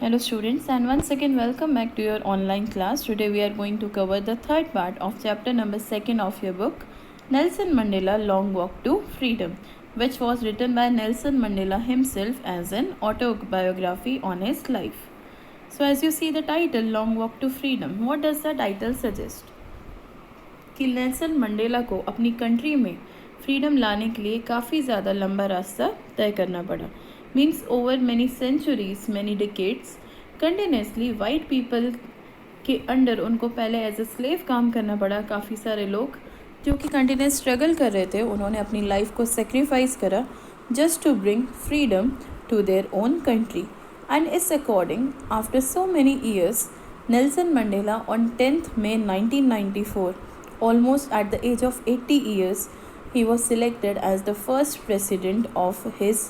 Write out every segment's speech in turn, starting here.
Hello students, and once again welcome back to your online class. Today we are going to cover the third part of chapter number 2 of your book Nelson Mandela Long Walk to Freedom, which was written by Nelson Mandela himself as an autobiography on his life. So as you see the title Long Walk to Freedom, what does the title suggest? कि Nelson Mandela को अपनी country में freedom लाने के लिए काफ़ी ज़्यादा लंबा रास्ता तय करना पड़ा. Means over many centuries many decades continuously white people के अंडर उनको पहले एज ए स्लेव काम करना पड़ा. काफ़ी सारे लोग जो कि कंटिन्यूस स्ट्रगल कर रहे थे उन्होंने अपनी लाइफ को सेक्रीफाइस करा just to bring freedom to their own country. And is according after so many years Nelson Mandela on 10th May 1994, almost at the age of 80 years, he was selected as the first president of his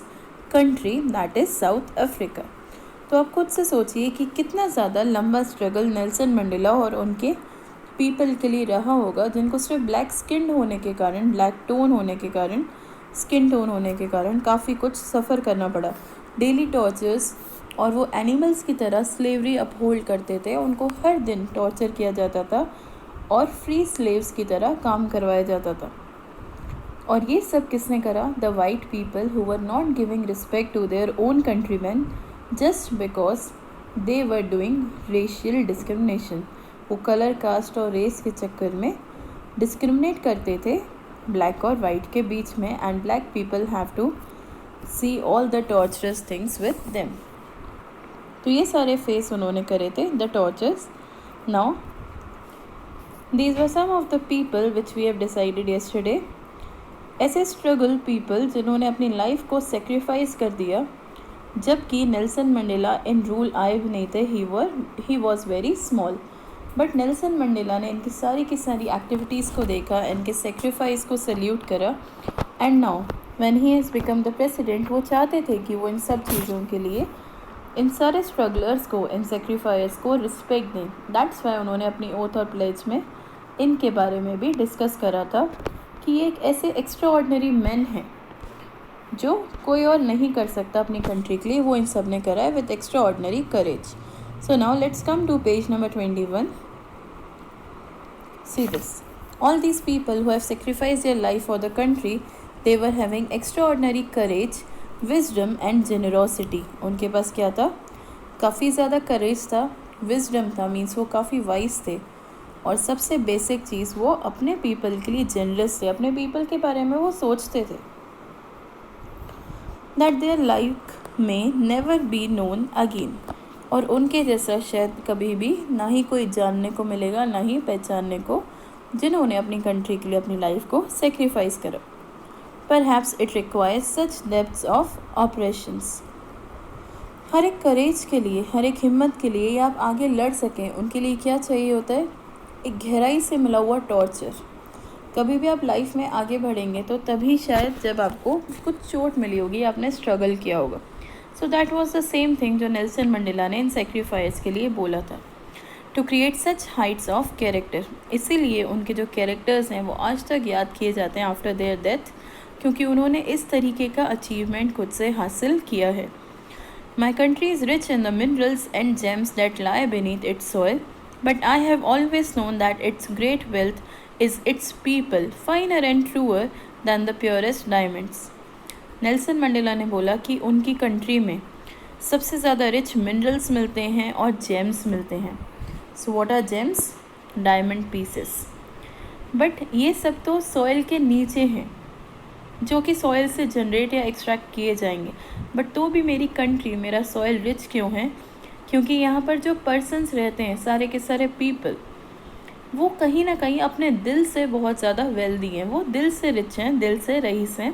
country, that is South Africa. तो आप खुद से सोचिए कि कितना ज़्यादा लंबा struggle Nelson Mandela और उनके पीपल के लिए रहा होगा, जिनको सिर्फ ब्लैक स्किन होने के कारण, ब्लैक टोन होने के कारण, स्किन टोन होने के कारण काफ़ी कुछ सफ़र करना पड़ा. डेली टॉर्चर्स, और वो एनिमल्स की तरह स्लेवरी अपहोल्ड करते थे. उनको हर दिन टॉर्चर किया जाता था और फ्री स्लेव्स की तरह काम करवाया जाता था. और ये सब किसने करा? The white people who were not giving respect to their own countryman just because they were doing racial discrimination. वो कलर, कास्ट और रेस के चक्कर में डिस्क्रिमिनेट करते थे ब्लैक और वाइट के बीच में. And black people have to see all the torturous things with them. तो ये सारे फेस उन्होंने करे थे, the tortures. Now these were some of the people which we have decided yesterday. ऐसे स्ट्रगल पीपल जिन्होंने अपनी लाइफ को सेक्रीफाइस कर दिया जबकि नेल्सन मंडेला इन रूल आए भी नहीं थे. He was very small. But Nelson Mandela ने इनकी सारी की सारी एक्टिविटीज़ को देखा, इनके सेक्रीफाइस को सल्यूट करा. And now when he has become the president, वो चाहते थे कि वो इन सब चीज़ों के लिए इन सारे स्ट्रगलर्स को, इन सेक्रीफाइस को रिस्पेक्ट दें. दैट्स वाई उन्होंने अपनी ओथ और प्लेज में इनके बारे में भी डिस्कस करा था कि ये एक ऐसे एक्स्ट्रा ऑर्डिनरी मैन हैं जो कोई और नहीं कर सकता अपनी कंट्री के लिए. वो इन सब ने करा है with extraordinary courage. So now let's come to page number 21. See this. All these people who have sacrificed their life for the country, they were having extraordinary courage, wisdom and generosity. उनके पास क्या था? काफ़ी ज़्यादा करेज था, wisdom था, means वो काफ़ी वाइज थे, और सबसे बेसिक चीज़ वो अपने पीपल के लिए जनरस थे. अपने पीपल के बारे में वो सोचते थे दैट देयर लाइफ में नेवर बी नोन अगेन. और उनके जैसा शायद कभी भी ना ही कोई जानने को मिलेगा, ना ही पहचानने को, जिन्होंने अपनी कंट्री के लिए अपनी लाइफ को सेक्रीफाइस करा. Perhaps it requires such depths of operations. हर एक करेज के लिए, हर एक हिम्मत के लिए, या आप आगे लड़ सकें, उनके लिए क्या चाहिए होता है? एक गहराई से मिला हुआ टॉर्चर. कभी भी आप लाइफ में आगे बढ़ेंगे तो तभी शायद जब आपको कुछ चोट मिली होगी, आपने स्ट्रगल किया होगा. So that was the same thing जो नेल्सन मंडेला ने इन सेक्रीफाइस के लिए बोला था, to create such heights of character. इसीलिए उनके जो कैरेक्टर्स हैं वो आज तक याद किए जाते हैं आफ्टर देयर डेथ, क्योंकि उन्होंने इस तरीके का अचीवमेंट खुद से हासिल किया है. My country is rich in the minerals and James that lie beneath its soil, but I have always known that its great wealth is its people, finer and truer than the purest diamonds. Nelson Mandela ने बोला कि उनकी country में सबसे ज़्यादा rich minerals मिलते हैं और जेम्स मिलते हैं. So what are gems? Diamond pieces. But ये सब तो सॉइल के नीचे हैं, जो कि सॉइल से जनरेट या एक्सट्रैक्ट किए जाएंगे. बट तो भी मेरी कंट्री, मेरा सॉइल रिच क्यों है? क्योंकि यहाँ पर जो पर्सन्स रहते हैं, सारे के सारे पीपल, वो कहीं ना कहीं अपने दिल से बहुत ज़्यादा वेल्दी हैं, वो दिल से रिच हैं, दिल से रईस हैं,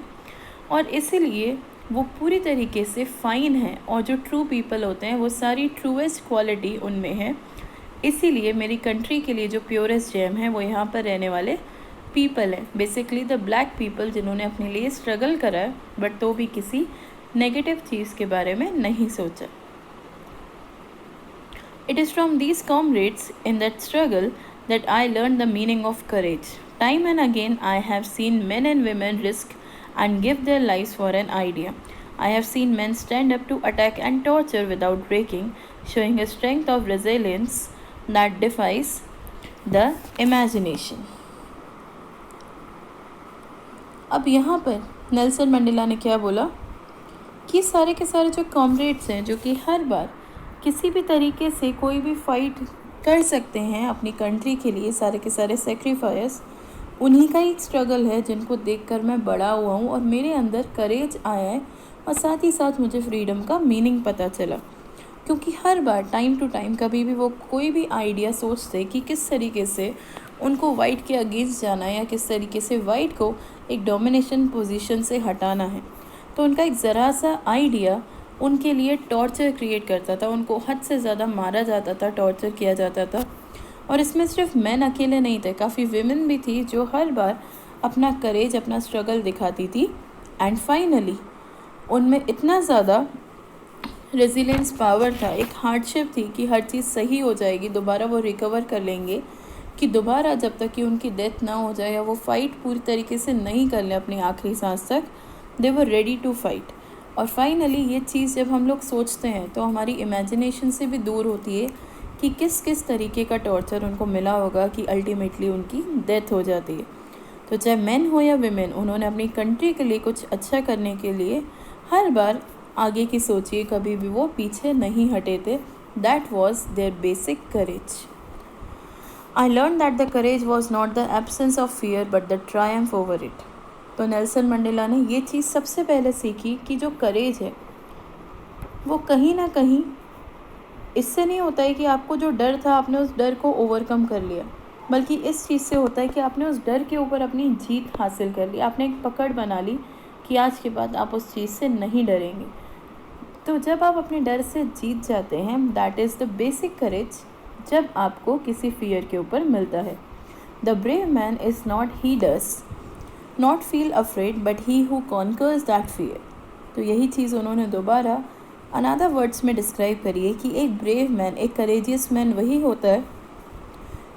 और इसीलिए वो पूरी तरीके से फ़ाइन हैं. और जो ट्रू पीपल होते हैं वो सारी ट्रूएस्ट क्वालिटी उनमें है. इसीलिए मेरी कंट्री के लिए जो प्योरेस्ट जेम है वो यहाँ पर रहने वाले पीपल हैं. बेसिकली द ब्लैक पीपल, जिन्होंने अपने लिए स्ट्रगल करा है बट तो भी किसी नेगेटिव चीज़ के बारे में नहीं सोचा. It is from these comrades in that struggle that I learned the meaning of courage. Time and again I have seen men and women risk and give their lives for an idea. I have seen men stand up to attack and torture without breaking, showing a strength of resilience that defies the imagination. अब यहाँ पर Nelson Mandela ने क्या बोला कि सारे के सारे जो कॉमरेड्स हैं, जो कि हर बार किसी भी तरीके से कोई भी फाइट कर सकते हैं अपनी कंट्री के लिए, सारे के सारे सेक्रीफाइस, उन्हीं का ही स्ट्रगल है जिनको देखकर मैं बड़ा हुआ हूँ और मेरे अंदर करेज आया है और साथ ही साथ मुझे फ्रीडम का मीनिंग पता चला। क्योंकि हर बार टाइम टू टाइम कभी भी वो कोई भी आइडिया सोचते कि किस तरीके से उनको वाइट के अगेंस्ट जाना है या किस तरीके से वाइट को एक डोमिनेशन पोजीशन से हटाना है, तो उनका एक ज़रा सा आइडिया उनके लिए टॉर्चर क्रिएट करता था। उनको हद से ज़्यादा मारा जाता था, टॉर्चर किया जाता था। और इसमें सिर्फ मैन अकेले नहीं थे, काफ़ी विमेन भी थी जो हर बार अपना करेज, अपना स्ट्रगल दिखाती थी। एंड फाइनली उनमें इतना ज़्यादा रेजिलेंस पावर था, एक हार्डशिप थी कि हर चीज़ सही हो जाएगी, दोबारा वो रिकवर कर लेंगे, कि दोबारा जब तक कि उनकी डेथ ना हो जाए या वो फाइट पूरी तरीके से नहीं कर ले अपनी आखिरी सांस तक, दे वर रेडी टू फाइट। और फाइनली ये चीज़ जब हम लोग सोचते हैं तो हमारी इमेजिनेशन से भी दूर होती है कि किस किस तरीके का टॉर्चर उनको मिला होगा कि अल्टीमेटली उनकी डेथ हो जाती है। तो चाहे मेन हो या विमेन, उन्होंने अपनी कंट्री के लिए कुछ अच्छा करने के लिए हर बार आगे की सोचिए, कभी भी वो पीछे नहीं हटे थे। That was their basic courage. I learn that the courage was not the absence of fear but the triumph over it. तो नेल्सन मंडेला ने ये चीज़ सबसे पहले सीखी कि जो करेज है वो कहीं ना कहीं इससे नहीं होता है कि आपको जो डर था आपने उस डर को ओवरकम कर लिया, बल्कि इस चीज़ से होता है कि आपने उस डर के ऊपर अपनी जीत हासिल कर ली। आपने एक पकड़ बना ली कि आज के बाद आप उस चीज़ से नहीं डरेंगे। तो जब आप अपने डर से जीत जाते हैं, दैट इज़ द बेसिक करेज जब आपको किसी फियर के ऊपर मिलता है। The brave man is not he does not feel afraid but he who conquers that fear. तो यही चीज़ उन्होंने दोबारा अनदर वर्ड्स में डिस्क्राइब करी है कि एक ब्रेव मैन, एक करेजियस मैन वही होता है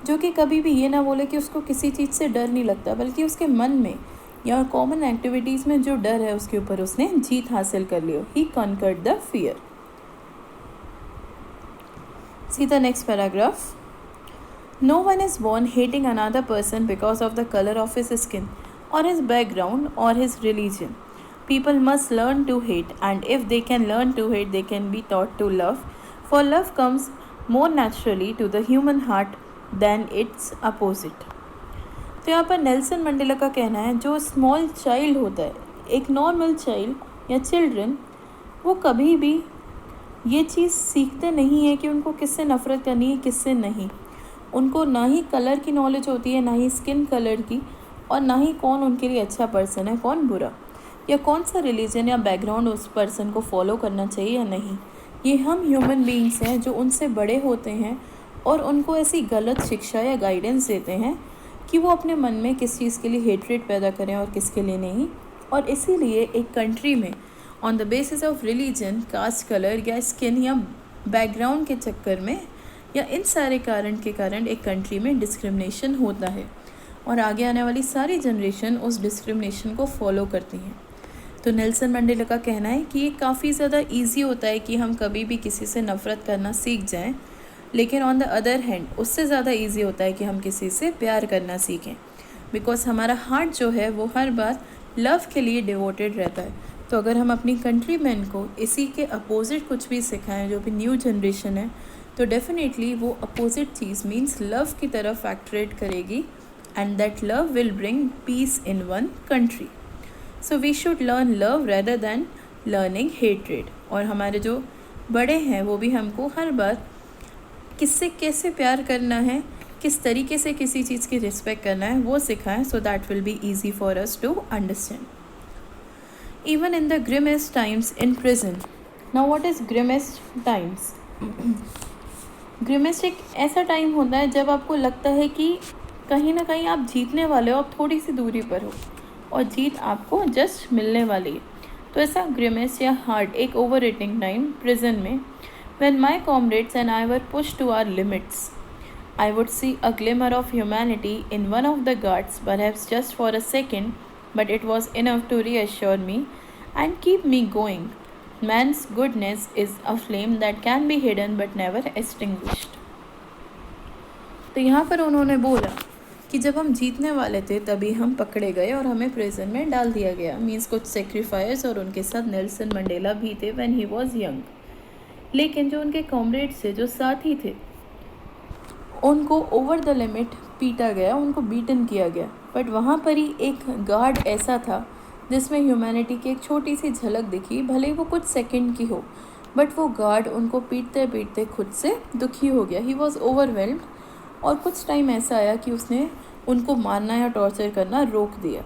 जो कि कभी भी ये ना बोले कि उसको किसी चीज़ से डर नहीं लगता, बल्कि उसके मन में या कॉमन एक्टिविटीज़ में जो डर है उसके ऊपर उसने जीत हासिल कर ली हो। He conquered the fear. See the next paragraph. No one is born hating another person because of the color of his skin or his background or his religion. People must learn to hate, and if they can learn to hate, they can be taught to love, for love comes more naturally to the human heart than its opposite. तो यहाँ पर Nelson Mandela का कहना है, जो small child होता है, एक नॉर्मल चाइल्ड या चिल्ड्रन, वो कभी भी ये चीज़ सीखते नहीं है कि उनको किससे नफ़रत करनी है, किससे नहीं। उनको ना ही कलर की नॉलेज होती है, ना ही स्किन कलर की, और ना ही कौन उनके लिए अच्छा पर्सन है, कौन बुरा, या कौन सा रिलीजन या बैकग्राउंड उस पर्सन को फॉलो करना चाहिए या नहीं। ये हम ह्यूमन बीइंग्स हैं जो उनसे बड़े होते हैं और उनको ऐसी गलत शिक्षा या गाइडेंस देते हैं कि वो अपने मन में किस चीज़ के लिए हेट्रेड पैदा करें और किसके लिए नहीं। और इसीलिए एक कंट्री में on the basis of religion, caste, colour या स्किन या बैकग्राउंड के चक्कर में या इन सारे कारण के कारण एक कंट्री में डिस्क्रिमिनेशन होता है और आगे आने वाली सारी जनरेशन उस डिस्क्रिमिनेशन को फॉलो करती हैं। तो नेल्सन मंडेला का कहना है कि ये काफ़ी ज़्यादा ईजी होता है कि हम कभी भी किसी से नफ़रत करना सीख जाएं, लेकिन ऑन द अदर हैंड उससे ज़्यादा ईजी होता है कि हम किसी से प्यार करना सीखें, बिकॉज हमारा हार्ट जो है वो हर बार लव के लिए डिवोटेड रहता है। तो अगर हम अपनी कंट्री मैन को इसी के अपोजिट कुछ भी सिखाएं, जो भी न्यू जनरेशन है, तो डेफिनेटली वो अपोजिट चीज़ मीन्स लव की तरफ एक्ट्रेट करेगी, and that love will bring peace in one country. So we should learn love rather than learning hatred. और हमारे जो बड़े हैं वो भी हमको हर बार किससे कैसे प्यार करना है, किस तरीके से किसी चीज़ की रिस्पेक्ट करना है, वो सिखाएं, so that will be easy for us to understand. Even in the grimmest times in prison. Now what is grimmest times? Grimmest एक ऐसा टाइम होता है जब आपको लगता है कि कहीं ना कहीं आप जीतने वाले हो, आप थोड़ी सी दूरी पर हो और जीत आपको जस्ट मिलने वाली है। तो ऐसा ग्रिमेस्ट या हार्ड एक ओवर ईटिंग टाइम प्रिजन में, when my comrades and I were pushed to our limits, I would see a glimmer of humanity in one of the guards, perhaps just for a second, but it was enough to reassure me and keep me going. Man's goodness is a flame that can be hidden but never extinguished. तो यहाँ पर उन्होंने बोला कि जब हम जीतने वाले थे तभी हम पकड़े गए और हमें प्रिजन में डाल दिया गया। मीन्स कुछ सेक्रीफायर्स और उनके साथ नेल्सन मंडेला भी थे व्हेन ही वाज यंग। लेकिन जो उनके कॉमरेड्स थे, जो साथी थे, उनको ओवर द लिमिट पीटा गया, उनको बीटन किया गया। बट वहाँ पर ही एक गार्ड ऐसा था जिसमें ह्यूमैनिटी की एक छोटी सी झलक दिखी, भले ही वो कुछ सेकंड की हो। बट वो गार्ड उनको पीटते पीटते खुद से दुखी हो गया। ही वॉज ओवरवेल्म्ड और कुछ टाइम ऐसा आया कि उसने उनको मारना या टॉर्चर करना रोक दिया।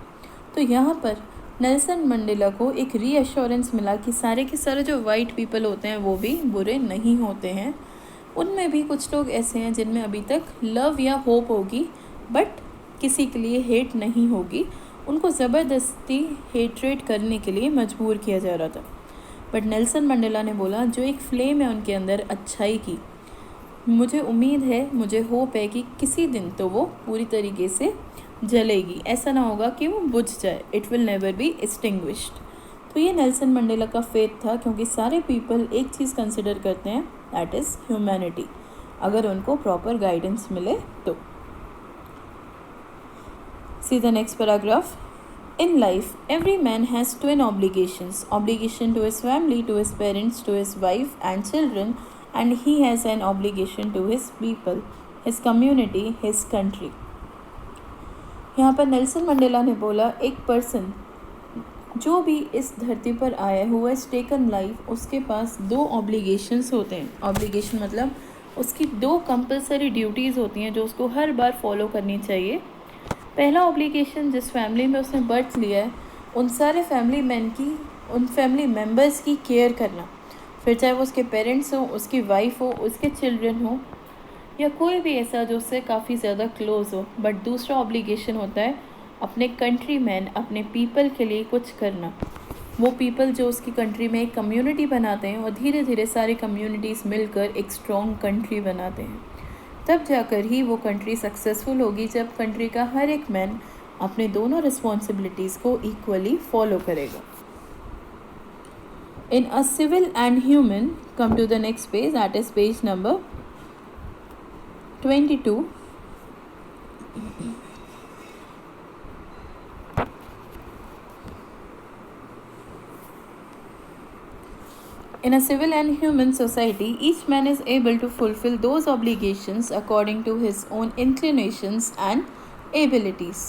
तो यहाँ पर नेल्सन मंडेला को एक रीअश्योरेंस मिला कि सारे के सारे जो वाइट पीपल होते हैं वो भी बुरे नहीं होते हैं। उनमें भी कुछ लोग ऐसे हैं जिनमें अभी तक लव या होप होगी, बट किसी के लिए हेट नहीं होगी। उनको ज़बरदस्ती हेट्रेट करने के लिए मजबूर किया जा रहा था। बट नेल्सन मंडेला ने बोला जो एक फ्लेम है उनके अंदर अच्छाई की, मुझे उम्मीद है, मुझे होप है कि किसी दिन तो वो पूरी तरीके से जलेगी। ऐसा ना होगा कि वो बुझ जाए। It will never be extinguished. तो ये नेल्सन मंडेला का फेथ था, क्योंकि सारे पीपल एक चीज़ कंसिडर करते हैं, दैट इज़ ह्यूमैनिटी, अगर उनको प्रॉपर गाइडेंस मिले तो। See the next paragraph. In life, every man has twin obligations. Obligation to his family, to his parents, to his wife and children, and he has an obligation to his people, his community, his country. यहाँ पर Nelson Mandela ने बोला एक person जो भी इस धरती पर आया हुआ है, टेकन लाइफ, उसके पास 2 ऑब्लिगेशंस होते हैं। ऑब्लिगेशन मतलब उसकी 2 कंपलसरी ड्यूटीज़ होती हैं जो उसको हर बार फॉलो करनी चाहिए। पहला ऑब्लिगेशन, जिस फैमिली में उसने बर्थ लिया है उन सारे उन फैमिली मेम्बर्स की केयर करना, फिर चाहे वो उसके पेरेंट्स हो, उसकी वाइफ हो, उसके चिल्ड्रन हो, या कोई भी ऐसा जो उससे काफ़ी ज़्यादा क्लोज हो। बट दूसरा ऑब्लिगेशन होता है अपने कंट्री मैन, अपने पीपल के लिए कुछ करना। वो पीपल जो उसकी कंट्री में एक कम्युनिटी बनाते हैं और धीरे धीरे सारी कम्युनिटीज़ मिलकर एक स्ट्रॉन्ग कंट्री बनाते हैं। तब जाकर ही वो कंट्री सक्सेसफुल होगी, जब कंट्री का हर एक मैन अपने दोनों रिस्पॉन्सिबिलिटीज़ को इक्वली फॉलो करेगा। In a civil and human, come to the next page, that is page number 22. In a civil and human society, each man is able to fulfill those obligations according to his own inclinations and abilities.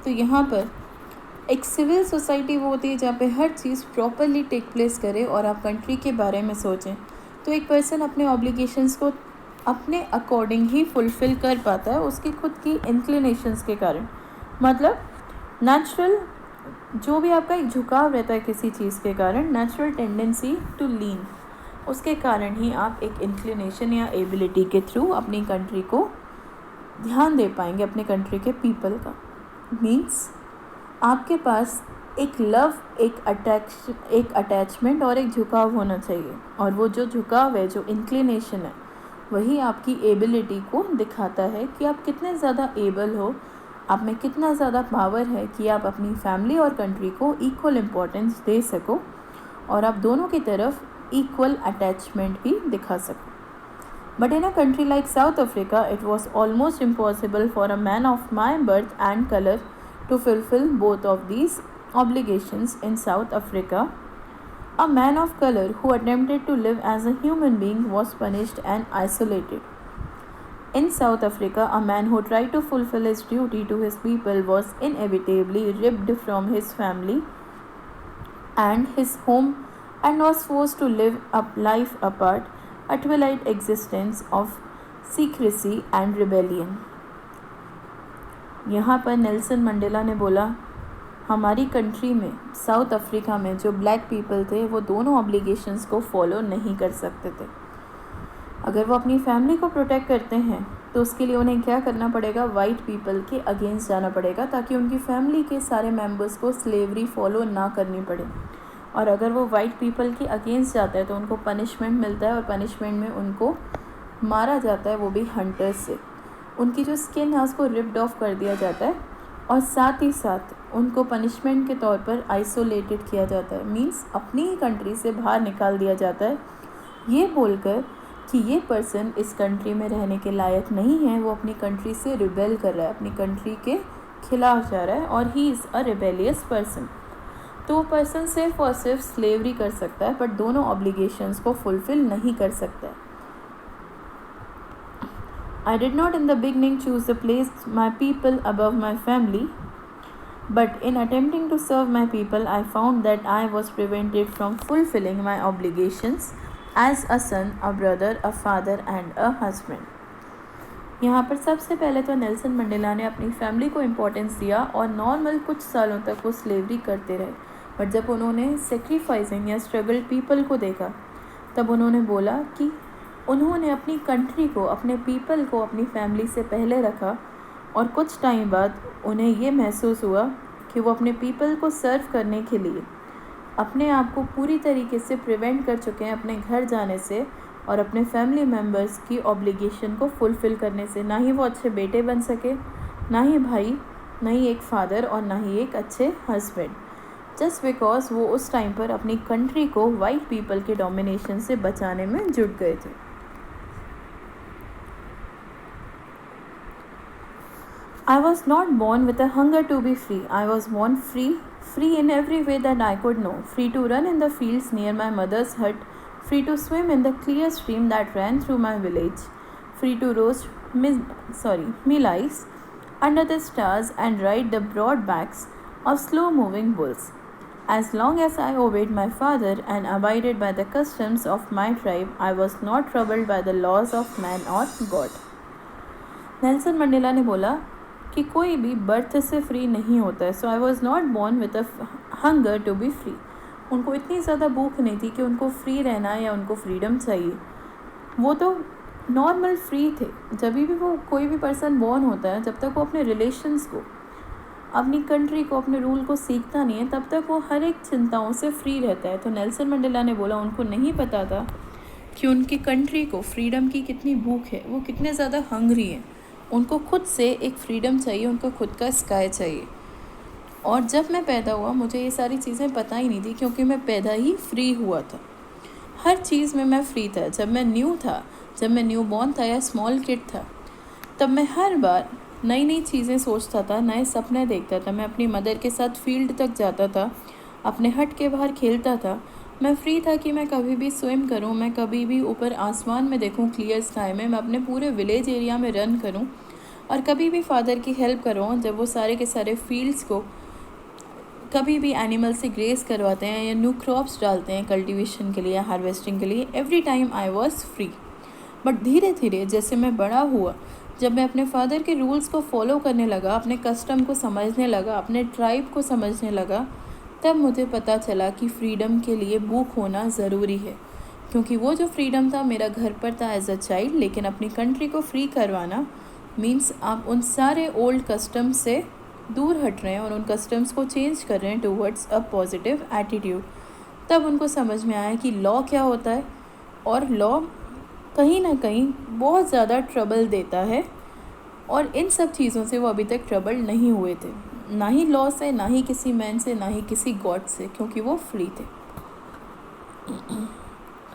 तो यहाँ पर एक civil society वो होती है जहाँ पे हर चीज़ properly take place करे और आप कंट्री के बारे में सोचें। तो एक पर्सन अपने ऑब्लिगेशंस को अपने अकॉर्डिंग ही फुलफ़िल कर पाता है, उसकी खुद की इंक्लिनेशंस के कारण। मतलब नेचुरल जो भी आपका एक झुकाव रहता है किसी चीज़ के कारण, नेचुरल टेंडेंसी टू लीन, उसके कारण ही आप एक इंक्लिनेशन या एबिलिटी के थ्रू अपनी कंट्री को ध्यान दे पाएंगे, अपने कंट्री के पीपल का। मीन्स आपके पास एक लव, एक अटैचमेंट और एक झुकाव होना चाहिए, और वो जो झुकाव है, जो इंक्लिनेशन है, वही आपकी एबिलिटी को दिखाता है कि आप कितने ज़्यादा एबल हो, आप में कितना ज़्यादा पावर है कि आप अपनी फैमिली और कंट्री को इक्वल इम्पोर्टेंस दे सको और आप दोनों की तरफ इक्वल अटैचमेंट भी दिखा सको। But in a country like south Africa, it was almost impossible for a man of my birth and colour to fulfill both of these obligations. In South Africa, a man of color who attempted to live as a human being was punished and isolated. In South Africa, a man who tried to fulfill his duty to his people was inevitably ripped from his family and his home and was forced to live a life apart, a twilight existence of secrecy and rebellion. यहाँ पर Nelson Mandela ने बोला हमारी country में, south Africa में, जो black people थे वो दोनों ऑब्लिगेशंस को फॉलो नहीं कर सकते थे। अगर वो अपनी फैमिली को प्रोटेक्ट करते हैं तो उसके लिए उन्हें क्या करना पड़ेगा, वाइट पीपल के अगेंस्ट जाना पड़ेगा, ताकि उनकी फैमिली के सारे मेंबर्स को स्लेवरी फॉलो ना करनी पड़े। और अगर वो वाइट पीपल के अगेंस्ट जाता है तो उनको पनिशमेंट मिलता है, और पनिशमेंट में उनको मारा जाता है, वो भी हंटर्स से। उनकी जो स्किन है उसको रिप्ड ऑफ कर दिया जाता है और साथ ही साथ उनको पनिशमेंट के तौर पर आइसोलेटेड किया जाता है, मीन्स अपनी ही कंट्री से बाहर निकाल दिया जाता है, ये बोलकर कि ये पर्सन इस कंट्री में रहने के लायक नहीं है, वो अपनी कंट्री से रिबेल कर रहा है, अपनी कंट्री के खिलाफ जा रहा है और he is a rebellious person. तो वो पर्सन सिर्फ और सिर्फ स्लेवरी कर सकता है, बट दोनों ऑब्लिगेशंस को फुलफिल नहीं कर सकता है। I did not in the beginning choose to place my people above my family, but in attempting to serve my people, I found that I was prevented from fulfilling my obligations as a son, a brother, a father and a husband. यहाँ पर सबसे पहले तो Nelson Mandela ने अपनी family को importance दिया और नॉर्मल कुछ सालों तक वो स्लेवरी करते रहे, बट जब उन्होंने सेक्रीफाइसिंग या स्ट्रगल पीपल को देखा तब उन्होंने बोला कि उन्होंने अपनी कंट्री को, अपने पीपल को अपनी फैमिली से पहले रखा और कुछ टाइम बाद उन्हें ये महसूस हुआ कि वो अपने पीपल को सर्व करने के लिए अपने आप को पूरी तरीके से प्रिवेंट कर चुके हैं अपने घर जाने से और अपने फैमिली मेम्बर्स की ऑब्लिगेशन को फुलफ़िल करने से। ना ही वो अच्छे बेटे बन सके, ना ही भाई, ना ही एक फादर और ना ही एक अच्छे हस्बैंड, जस्ट बिकॉज वो उस टाइम पर अपनी कंट्री को वाइट पीपल के डोमिनेशन से बचाने में जुट गए थे। I was not born with a hunger to be free. I was born free in every way that I could know. Free to run in the fields near my mother's hut. Free to swim in the clear stream that ran through my village. Free to roast mealies under the stars and ride the broad backs of slow-moving bulls. As long as I obeyed my father and abided by the customs of my tribe, I was not troubled by the laws of man or God. Nelson Mandela ने बोला कि कोई भी birth से free नहीं होता है। So I was not born with a hunger to be free. उनको इतनी ज़्यादा भूख नहीं थी कि उनको फ्री रहना है या उनको फ्रीडम चाहिए, वो तो नॉर्मल फ्री थे। जब भी वो कोई भी पर्सन बॉर्न होता है, जब तक वो अपने रिलेशंस को, अपनी कंट्री को, अपने रूल को सीखता नहीं है, तब तक वो हर एक चिंताओं से फ्री रहता है। तो नेल्सन मंडेला ने बोला उनको नहीं पता था कि उनकी कंट्री को फ्रीडम की कितनी भूख है, वो कितने ज़्यादा हंग्री हैं, उनको खुद से एक फ्रीडम चाहिए, उनको खुद का स्काई चाहिए। और जब मैं पैदा हुआ मुझे ये सारी चीज़ें पता ही नहीं थी, क्योंकि मैं पैदा ही फ्री हुआ था, हर चीज़ में मैं फ्री था। जब मैं न्यू बॉर्न था या स्मॉल किड था, तब मैं हर बार नई नई चीज़ें सोचता था, नए सपने देखता था। मैं अपनी मदर के साथ फील्ड तक जाता था, अपने हट के बाहर खेलता था। मैं फ्री था कि मैं कभी भी स्विम करूं, मैं कभी भी ऊपर आसमान में देखूं क्लियर स्काई में, मैं अपने पूरे विलेज एरिया में रन करूं और कभी भी फादर की हेल्प करूं जब वो सारे के सारे फील्ड्स को कभी भी एनिमल से ग्रेस करवाते हैं या न्यू क्रॉप्स डालते हैं कल्टीवेशन के लिए, हार्वेस्टिंग के लिए। Every time I was free. But धीरे धीरे जैसे मैं बड़ा हुआ, जब मैं अपने फादर के रूल्स को फॉलो करने लगा, अपने कस्टम को समझने लगा, अपने ट्राइब को समझने लगा, तब मुझे पता चला कि फ्रीडम के लिए भूख होना ज़रूरी है। क्योंकि वो जो फ्रीडम था मेरा घर पर था एज अ चाइल्ड, लेकिन अपनी कंट्री को फ्री करवाना मीन्स आप उन सारे ओल्ड कस्टम्स से दूर हट रहे हैं और उन कस्टम्स को चेंज कर रहे हैं टूवर्ड्स अ पॉजिटिव एटीट्यूड। तब उनको समझ में आया कि लॉ क्या होता है, और लॉ कहीं ना कहीं बहुत ज़्यादा ट्रबल देता है, और इन सब चीज़ों से वो अभी तक ट्रबल नहीं हुए थे, ना ही लॉ से, ना ही किसी मैन से, ना ही किसी गॉड से, क्योंकि वो फ्री थे।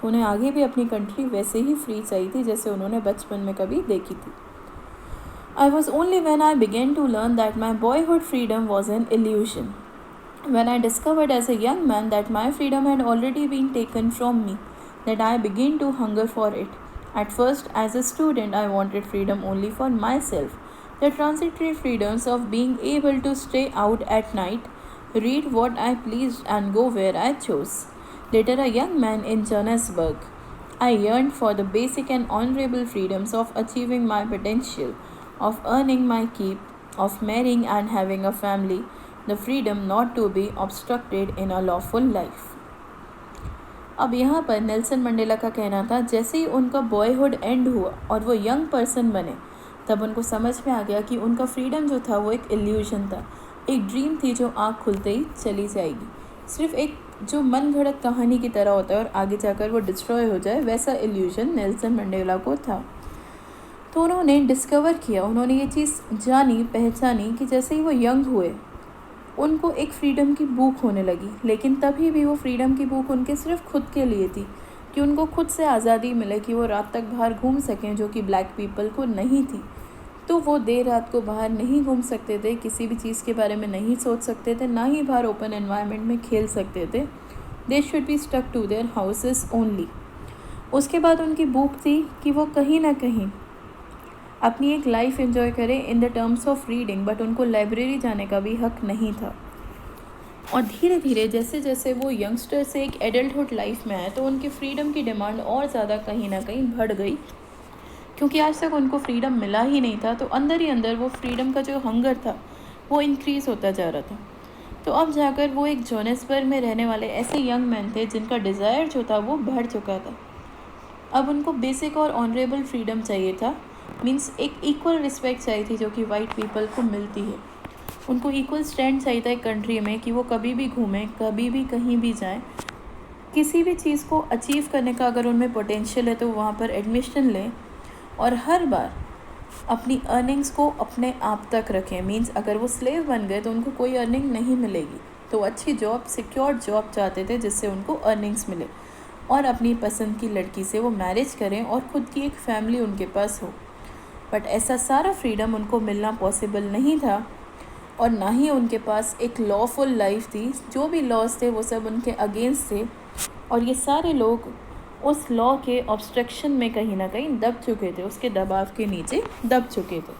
उन्हें आगे भी अपनी कंट्री वैसे ही फ्री चाहिए थी जैसे उन्होंने बचपन में कभी देखी थी। I was only when I began to learn that my boyhood freedom was an illusion, when I discovered as a young man that my freedom had already been taken from me, that I began to hunger for it. At first, as a student, I wanted freedom only for myself, the transitory freedoms of being able to stay out at night, read what I pleased, and go where I chose. Later, a young man in Johannesburg, I yearned for the basic and honorable freedoms of achieving my potential, of earning my keep, of marrying and having a family, the freedom not to be obstructed in a lawful life. अब यहाँ पर Nelson Mandela का कहना था, जैसे ही उनका boyhood and हुआ और वो यंग पर्सन बने, तब उनको समझ में आ गया कि उनका फ्रीडम जो था वो एक इल्यूजन था, एक ड्रीम थी जो आँख खुलते ही चली जाएगी, सिर्फ एक जो मन घड़त कहानी की तरह होता है और आगे जाकर वो डिस्ट्रॉय हो जाए, वैसा इल्यूजन नेल्सन मंडेला को था। तो उन्होंने डिस्कवर किया, उन्होंने ये चीज़ जानी, पहचानी कि जैसे ही वो यंग हुए उनको एक फ्रीडम की भूख होने लगी। लेकिन तभी भी वो फ्रीडम की भूख उनके सिर्फ खुद के लिए थी, कि उनको खुद से आज़ादी मिले, कि वो रात तक बाहर घूम सकें, जो कि ब्लैक पीपल को नहीं थी। तो वो देर रात को बाहर नहीं घूम सकते थे, किसी भी चीज़ के बारे में नहीं सोच सकते थे, ना ही बाहर ओपन एनवायरनमेंट में खेल सकते थे। They should be stuck to their houses only. उसके बाद उनकी भूख थी कि वो कहीं ना कहीं अपनी एक लाइफ एंजॉय करें in the terms of reading, but उनको लाइब्रेरी जाने का भी हक नहीं था। और धीरे धीरे जैसे जैसे वो यंगस्टर से एक एडल्टहुड लाइफ में आए तो उनकी फ्रीडम की डिमांड और ज़्यादा कहीं ना कहीं बढ़ गई, क्योंकि आज तक उनको फ्रीडम मिला ही नहीं था। तो अंदर ही अंदर वो फ्रीडम का जो हंगर था वो इंक्रीज़ होता जा रहा था। तो अब जाकर वो एक जोहान्सबर्ग में रहने वाले ऐसे यंग मैन थे जिनका डिज़ायर जो था वो बढ़ चुका था। अब उनको बेसिक और ऑनरेबल फ्रीडम चाहिए था, मीन्स एक इक्वल रिस्पेक्ट चाहिए थी जो कि वाइट पीपल को मिलती है। उनको इक्वल स्टैंड चाहिए था एक कंट्री में, कि वो कभी भी घूमें, कभी भी कहीं भी जाएं, किसी भी चीज़ को अचीव करने का अगर उनमें पोटेंशियल है तो वहाँ पर एडमिशन लें, और हर बार अपनी अर्निंग्स को अपने आप तक रखें। मीन्स अगर वो स्लेव बन गए तो उनको कोई अर्निंग नहीं मिलेगी, तो अच्छी जॉब, सिक्योर जॉब चाहते थे जिससे उनको अर्निंग्स मिले, और अपनी पसंद की लड़की से वो मैरिज करें और ख़ुद की एक फैमिली उनके पास हो। बट ऐसा सारा फ्रीडम उनको मिलना पॉसिबल नहीं था, और ना ही उनके पास एक लॉफुल लाइफ थी। जो भी लॉज थे वो सब उनके अगेंस्ट थे, और ये सारे लोग उस लॉ के ऑब्स्ट्रक्शन में कहीं ना कहीं दब चुके थे, उसके दबाव के नीचे दब चुके थे।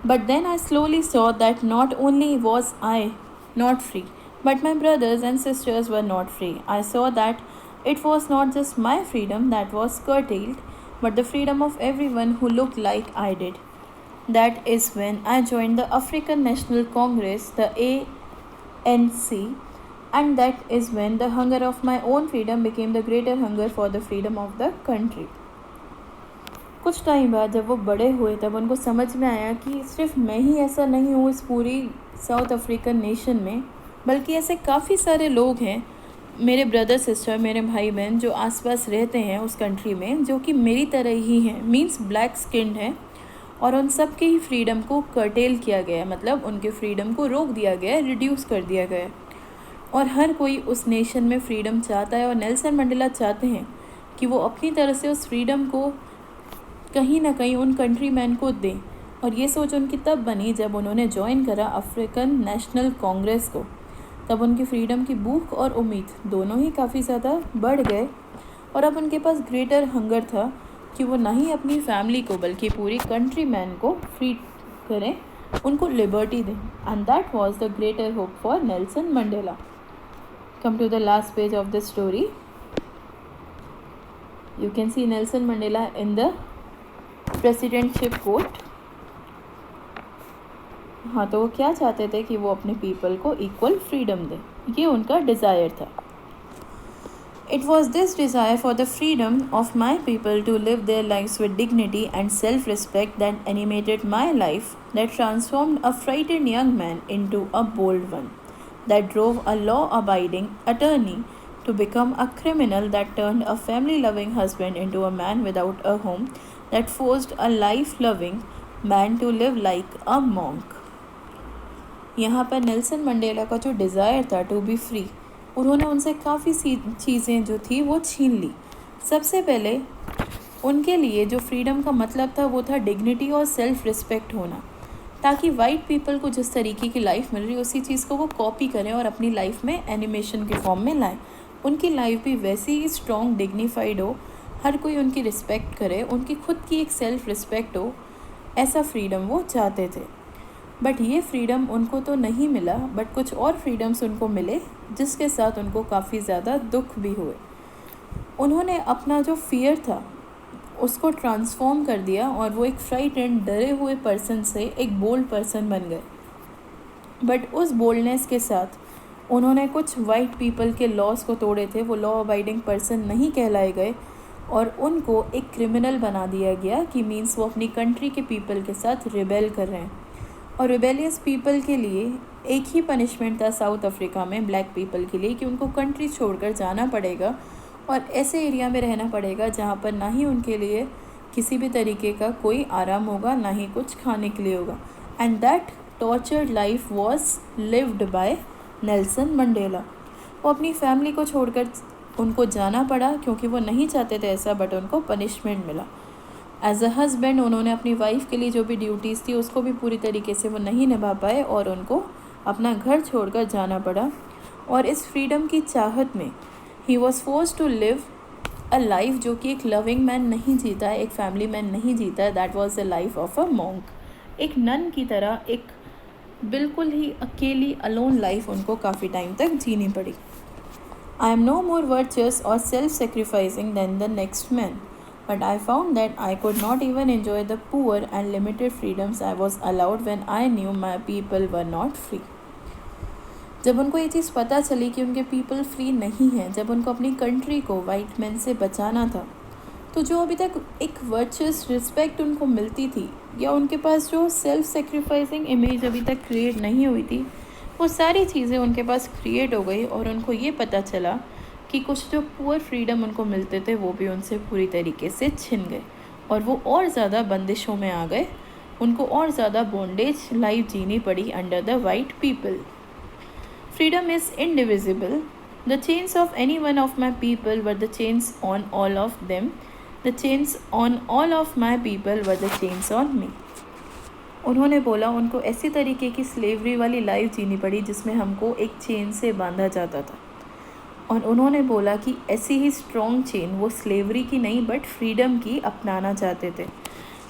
But then I slowly saw that not only was I not free, but my brothers and sisters were not free. I saw that it was not just my freedom that was curtailed, but the freedom of everyone who looked like I did. That is when I joined the African National Congress, the ANC, and that is when the hunger of my own freedom became the greater hunger for the freedom of the country. कुछ time बाद जब वो बड़े हुए तब उनको समझ में आया कि सिर्फ मैं ही ऐसा नहीं हूँ इस पूरी साउथ अफ्रीकन नेशन में, बल्कि ऐसे काफ़ी सारे लोग हैं, मेरे ब्रदर सिस्टर, मेरे भाई बहन जो आसपास रहते हैं उस कंट्री में, जो कि मेरी तरह ही हैं, मींस ब्लैक स्किन्ड हैं, और उन सब की ही फ्रीडम को कर्टेल किया गया है, मतलब उनके फ्रीडम को रोक दिया गया है, रिड्यूस कर दिया गया है। और हर कोई उस नेशन में फ्रीडम चाहता है, और नेल्सन मंडेला चाहते हैं कि वो अपनी तरह से उस फ्रीडम को कहीं ना कहीं उन कंट्री मैन को दें। और ये सोच उनकी तब बनी जब उन्होंने ज्वाइन करा अफ्रीकन नेशनल कांग्रेस को। तब उनकी फ्रीडम की भूख और उम्मीद दोनों ही काफ़ी ज़्यादा बढ़ गए, और अब उनके पास ग्रेटर हंगर था कि वो ना ही अपनी फैमिली को बल्कि पूरी कंट्री मैन को फ्री करें, उनको लिबर्टी दें। And that was the greater hope for Nelson Mandela. Come to the last page of the story. You can see Nelson Mandela in the presidentship court. हाँ, तो वो क्या चाहते थे कि वो अपने पीपल को इक्वल फ्रीडम दें, ये उनका डिज़ायर था। It was this desire for the freedom of my people to live their lives with dignity and self-respect that animated my life, that transformed a frightened young man into a bold one, that drove a law-abiding attorney to become a criminal, that turned a family-loving husband into a man without a home, that forced a life-loving man to live like a monk. यहाँ पर Nelson Mandela का जो desire था to be free, उन्होंने उनसे काफ़ी सी चीज़ें जो थी वो छीन ली। सबसे पहले उनके लिए जो फ्रीडम का मतलब था वो था डिग्निटी और सेल्फ रिस्पेक्ट होना, ताकि वाइट पीपल को जिस तरीके की लाइफ मिल रही है उसी चीज़ को वो कॉपी करें और अपनी लाइफ में एनिमेशन के फॉर्म में लाएं। उनकी लाइफ भी वैसी ही स्ट्रॉन्ग, डिग्निफाइड हो, हर कोई उनकी रिस्पेक्ट करे, उनकी खुद की एक सेल्फ रिस्पेक्ट हो, ऐसा फ्रीडम वो चाहते थे। बट ये फ्रीडम उनको तो नहीं मिला, बट कुछ और फ्रीडम्स उनको मिले जिसके साथ उनको काफ़ी ज़्यादा दुख भी हुए। उन्होंने अपना जो फियर था उसको ट्रांसफॉर्म कर दिया, और वो एक फ्राइटेंड, डरे हुए पर्सन से एक बोल्ड पर्सन बन गए। बट उस बोल्डनेस के साथ उन्होंने कुछ वाइट पीपल के लॉस को तोड़े थे। वो लॉ अबाइडिंग पर्सन नहीं कहलाए गए, और उनको एक क्रिमिनल बना दिया गया, कि मीन्स वो अपनी कंट्री के पीपल के साथ रिबेल कर रहे हैं। और रिबेलियस पीपल के लिए एक ही पनिशमेंट था साउथ अफ्रीका में ब्लैक पीपल के लिए, कि उनको कंट्री छोड़कर जाना पड़ेगा और ऐसे एरिया में रहना पड़ेगा जहाँ पर ना ही उनके लिए किसी भी तरीके का कोई आराम होगा, ना ही कुछ खाने के लिए होगा। And that tortured life was lived bye Nelson Mandela. वो अपनी फैमिली को छोड़कर उनको जाना पड़ा क्योंकि वो नहीं चाहते थे ऐसा, बट उनको पनिशमेंट मिला। एज अ हस्बैंड उन्होंने अपनी वाइफ के लिए जो भी ड्यूटीज़ थी उसको भी पूरी तरीके से वो नहीं निभा पाए और उनको अपना घर छोड़कर जाना पड़ा। और इस फ्रीडम की चाहत में ही was force to live a life जो कि एक लविंग मैन नहीं जीता है, एक फैमिली मैन नहीं जीता है। That was the life of a monk. एक नन की तरह एक बिल्कुल ही अकेली अलोन लाइफ उनको काफ़ी टाइम तक जीनी पड़ी। I am no more virtuous और self sacrificing than the next man, but I found that I could not even enjoy the poor and limited freedoms I was allowed when I knew my people were not free. जब उनको ये चीज़ पता चली कि उनके people free नहीं हैं, जब उनको अपनी कंट्री को वाइट मैन से बचाना था, तो जो अभी तक एक वर्चुअस रिस्पेक्ट उनको मिलती थी या उनके पास जो सेल्फ सेक्रीफाइसिंग इमेज अभी तक क्रिएट नहीं हुई थी, वो सारी चीज़ें उनके पास क्रिएट हो गई। और उनको ये पता चला कि कुछ जो पुअर फ्रीडम उनको मिलते थे वो भी उनसे पूरी तरीके से छिन गए और वो और ज़्यादा बंदिशों में आ गए। उनको और ज़्यादा बॉन्डेज लाइफ जीनी पड़ी under the white people. Freedom is indivisible. The chains of any one of my people were the chains on all of them. The chains on all of my people were the chains on me. उन्होंने बोला उनको ऐसी तरीके की slavery वाली life जीनी पड़ी जिसमें हमको एक चेन से बांधा जाता था। और उन्होंने बोला कि ऐसी ही स्ट्रॉन्ग चेन वो स्लेवरी की नहीं बट फ्रीडम की अपनाना चाहते थे।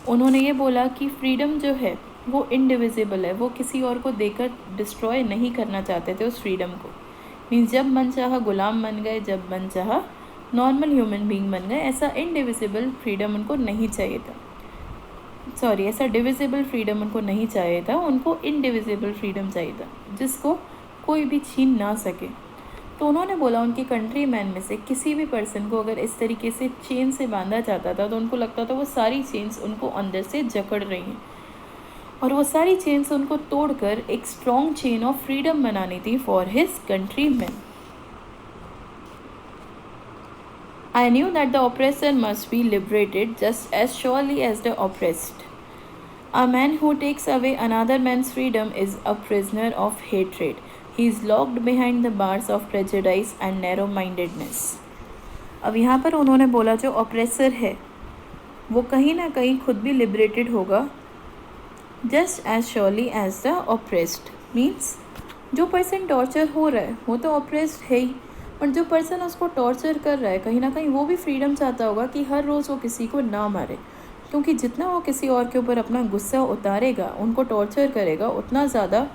उन्होंने ये बोला कि फ्रीडम जो है वो इनडिविजिबल है, वो किसी और को देकर डिस्ट्रॉय नहीं करना चाहते थे उस फ्रीडम को। मीन्स जब मन चाहा गुलाम बन गए, जब मन चाहा नॉर्मल ह्यूमन बीइंग बन गए। ऐसा इनडिविजिबल फ्रीडम उनको नहीं चाहिए था, सॉरी ऐसा डिविजिबल फ्रीडम उनको नहीं चाहिए था, उनको इनडिविजिबल फ्रीडम चाहिए था जिसको कोई भी छीन ना सके। तो उन्होंने बोला उनके कंट्री मैन में से किसी भी पर्सन को अगर इस तरीके से चेन से बांधा जाता था तो उनको लगता था वो सारी चेन्स उनको अंदर से जकड़ रही हैं और वो सारी चेन्स उनको तोड़कर एक स्ट्रॉन्ग चेन ऑफ फ्रीडम बनानी थी for his country man. I knew that the oppressor must be liberated just as surely as the oppressed. A man who takes away another man's freedom is a prisoner of hatred. He is locked behind the bars of prejudice and narrow-mindedness. अब यहाँ पर उन्होंने बोला जो oppressor है वो कहीं ना कहीं खुद भी लिबरेटेड होगा just as surely as the oppressed. Means जो पर्सन टॉर्चर हो रहा है वो तो ऑप्रेस्ड है ही, और जो पर्सन उसको टॉर्चर कर रहा है कहीं ना कहीं वो भी फ्रीडम चाहता होगा कि हर रोज़ वो किसी को ना मारे, क्योंकि जितना वो किसी और के ऊपर अपना गुस्सा उतारेगा, उनको टॉर्चर करेगा, उतना ज़्यादा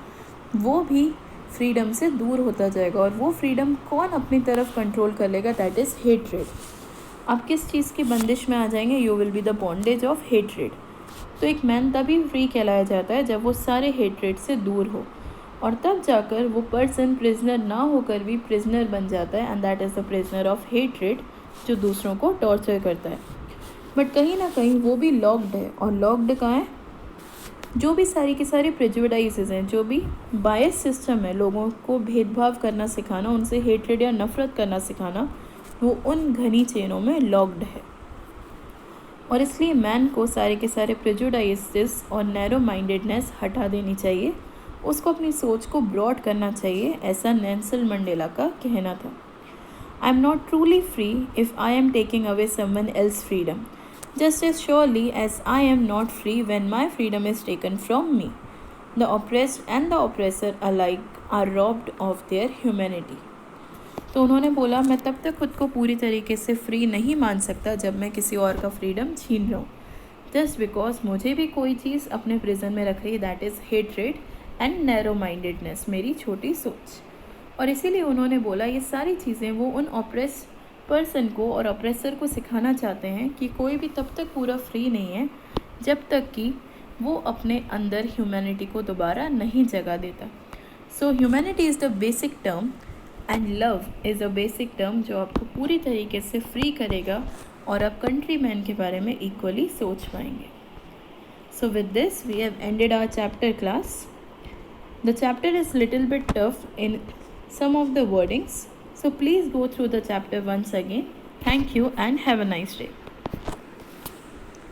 वो भी फ्रीडम से दूर होता जाएगा। और वो फ्रीडम कौन अपनी तरफ कंट्रोल कर लेगा? That is hatred. आप किस चीज़ की बंदिश में आ जाएंगे? You will be the bondage of hatred. तो एक मैन तभी फ्री कहलाया जाता है जब वो सारे हेट्रेड से दूर हो, और तब जाकर वो पर्सन प्रिजनर ना होकर भी प्रिजनर बन जाता है, and that is the prisoner of hatred जो दूसरों को टॉर्चर करता है। बट कहीं ना कहीं वो भी लॉक्ड है, और लॉक्ड कहाँ है? जो भी सारी की सारी प्रेजुडाइजेस हैं, जो भी बायस सिस्टम है, लोगों को भेदभाव करना सिखाना, उनसे हेट्रेड या नफ़रत करना सिखाना, वो उन घनी चेनों में लॉक्ड है। और इसलिए मैन को सारे के सारे प्रेजुडाइजेस और नैरो माइंडेडनेस हटा देनी चाहिए, उसको अपनी सोच को ब्रॉड करना चाहिए, ऐसा नेल्सन मंडेला का कहना था। I am not truly free if I am taking away someone else freedom, just as surely as I am not free when my freedom is taken from me. The oppressed and the oppressor alike are robbed of their humanity. तो उन्होंने बोला मैं तब तक खुद को पूरी तरीके से फ्री नहीं मान सकता जब मैं किसी और का फ्रीडम छीन रहा हूँ, जस्ट बिकॉज मुझे भी कोई चीज़ अपने प्रिजन में रख रही है, that is hatred and narrow mindedness, मेरी छोटी सोच। और इसीलिए उन्होंने बोला ये सारी चीज़ें वो उन ऑप्रेस्ड पर्सन को और ऑप्रेसर को सिखाना चाहते हैं कि कोई भी तब तक पूरा फ्री नहीं है जब तक कि वो अपने अंदर ह्यूमैनिटी को दोबारा नहीं जगा देता। So humanity is the basic term and love is a basic term जो आपको पूरी तरीके से फ्री करेगा और आप कंट्री मैन के बारे में इक्वली सोच पाएंगे। So with this we have ended our chapter class. The chapter is little bit tough in some of the wordings, so please go through the chapter once again Thank you and have a nice day.